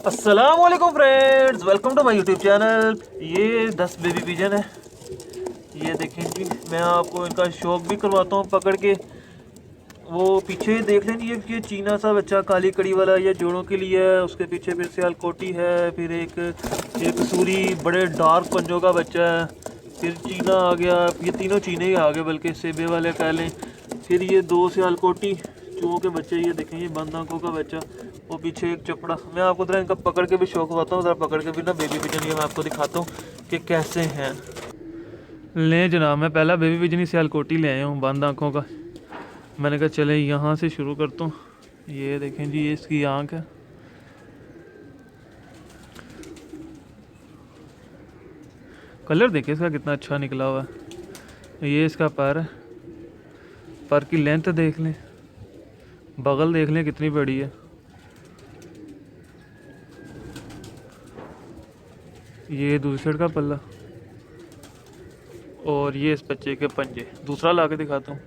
अस्सलामुअलैकुम friends, welcome to my YouTube channel. ये 10 baby pigeon है। ये देखें जी, मैं आपको इनका शौक भी करवाता हूँ पकड़ के। वो पीछे देख लें, ये चीना सा बच्चा काली कड़ी वाला, ये जोड़ों के लिए है। उसके पीछे फिर सियालकोटी है, फिर एक सूरी बड़े डार्क पंजों का बच्चा है। फिर चीना आ गया, ये तीनों चीने ही आ गए, बल्कि सेबे वाले कह लें। फिर ये 2 सियालकोटी चूहों के बच्चे, ये देखें, ये बंद आंखों का बच्चा। वो पीछे एक चपड़ा। मैं आपको ज़रा इनका पकड़ के भी शौक होता हूँ, ज़रा पकड़ के भी ना बेबी पिजन ये मैं आपको दिखाता हूँ कि कैसे हैं। ले जनाब, मैं पहला बेबी पिजन ही सियालकोटी ले आया हूँ बंद आंखों का। मैंने कहा चले यहाँ से शुरू करता हूँ। ये देखें जी, ये इसकी आँख है। कलर देखें इसका कितना अच्छा निकला हुआ है। ये इसका पैर है, पैर की लेंथ देख लें, बगल देख लें कितनी बड़ी है। ये दूसरी साइड का पल्ला, और ये इस बच्चे के पंजे। दूसरा ला के दिखाता हूँ।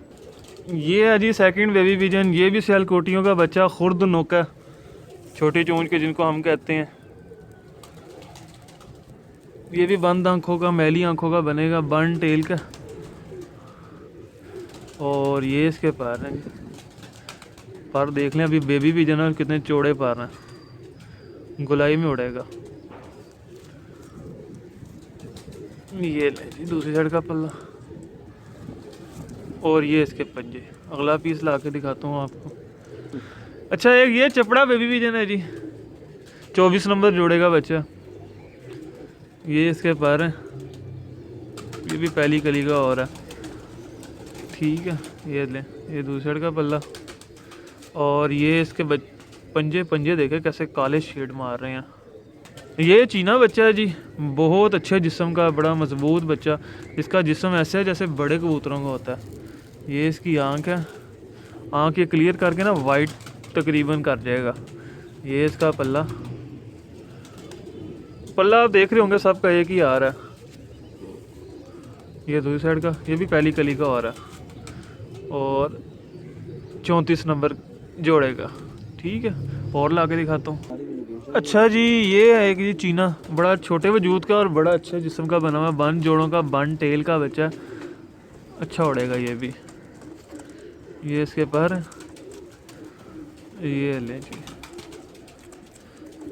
ये है जी सेकंड बेबी पिजन। ये भी सियालकोटियों का बच्चा, खुर्द नोका, छोटी चोंच के जिनको हम कहते हैं। ये भी बंद आंखों का, मैली आंखों का बनेगा, बर्न टेल का। और ये इसके पैर हैं। पर देख लें, अभी बेबी पिजन है, कितने चौड़े पैर हैं, गुलाई में उड़ेगा। ये ले जी दूसरी साइड का पल्ला, और ये इसके पंजे। अगला पीस ला के दिखाता हूँ आपको। अच्छा, एक ये चपड़ा बेबी पिजन है जी, 24 नंबर जोड़े का बच्चा। ये इसके पैर हैं, ये भी पहली कली का और है। ठीक है, ये ले, ये दूसरी साइड का पल्ला, और ये इसके पंजे देखे कैसे काले शेड मार रहे हैं। ये चीना बच्चा है जी, बहुत अच्छे जिस्म का, बड़ा मजबूत बच्चा। इसका जिस्म ऐसे है जैसे बड़े कबूतरों का होता है। ये इसकी आंख है, आंख ये क्लियर करके ना वाइट तकरीबन कर जाएगा। ये इसका पल्ला आप देख रहे होंगे, सबका एक ही आ रहा है। ये दूसरी साइड का, ये भी पहली कली का और है, और 34 नंबर जोड़ेगा। ठीक है, और ला के दिखाता हूँ। अच्छा जी, ये है कि चीना, बड़ा छोटे वजूद का और बड़ा अच्छा जिस्म का बना हुआ, बन जोड़ों का, बन टेल का बच्चा। अच्छा उड़ेगा ये भी। ये इसके पैर, ये ले जी,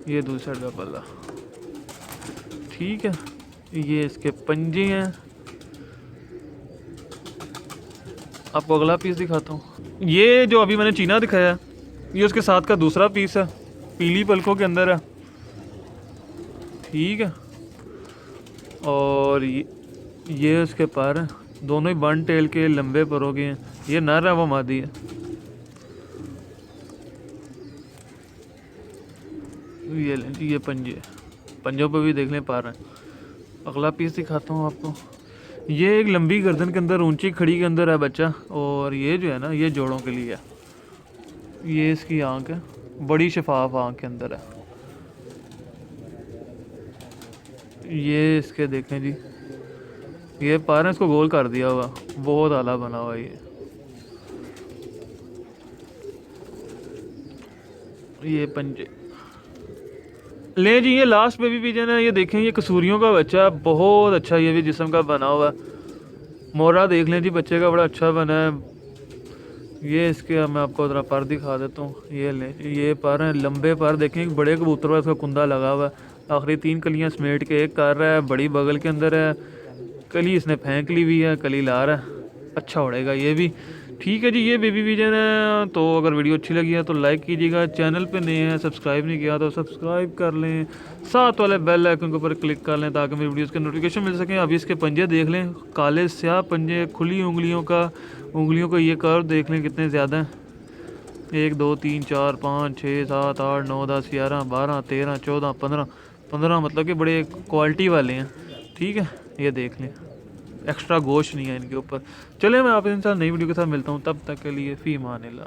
ये दूसरी साइड का पल्ला। ठीक है, ये इसके पंजे हैं। आपको अगला पीस दिखाता हूँ। ये जो अभी मैंने चीना दिखाया, ये उसके साथ का दूसरा पीस है, पीली पलकों के अंदर है। ठीक है, और ये उसके पैर हैं, दोनों ही बन टेल के, लंबे परों के हैं। ये नर है, वो मादी है। ये लें जी, ये पंजों पे भी देख लें पैर हैं। अगला पीस दिखाता हूँ आपको। ये एक लंबी गर्दन के अंदर, ऊंची खड़ी के अंदर है बच्चा, और ये जो है ना, ये जोड़ों के लिए है। ये इसकी आंख है, बड़ी शफाफ आंख के अंदर है। ये इसके देखें जी, ये पैर इसको गोल कर दिया हुआ, बहुत आला बना हुआ। ये पंजे ले जी, ये लास्ट बेबी पिजन है। ये देखें, ये कसूरियों का बच्चा, बहुत अच्छा, ये भी जिस्म का बना हुआ है। मोरा देख लें जी, बच्चे का बड़ा अच्छा बना है। ये इसके मैं आपको ज़रा पर दिखा देता हूँ। ये ले, ये पर हैं, लंबे पर देखें, बड़े कबूतर पर इसका कुंदा लगा हुआ है। आखिरी 3 कलियाँ समेट के एक कर रहा है, बड़ी बगल के अंदर है। कली इसने फेंक ली हुई है, कली ला रहा है। अच्छा उड़ेगा ये भी। ठीक है जी, ये बेबी पिजन है। तो अगर वीडियो अच्छी लगी है तो लाइक कीजिएगा, चैनल पे नए हैं, सब्सक्राइब नहीं किया तो सब्सक्राइब कर लें, साथ वाले बेल आइकन के ऊपर क्लिक कर लें ताकि मेरी वीडियोस के नोटिफिकेशन मिल सकें। अभी इसके पंजे देख लें, काले स्याह पंजे, खुली उंगलियों का ये कर्व देख लें कितने ज़्यादा हैं। 1 2 3 4 5 6 7 8 9 10 11 12 13 14 15 मतलब कि बड़े क्वालिटी वाले हैं। ठीक है, ये देख लें, एक्स्ट्रा गोश्त नहीं है इनके ऊपर। चले, मैं आप इनसे नई वीडियो के साथ मिलता हूँ, तब तक के लिए फ़ी मान अल्लाह।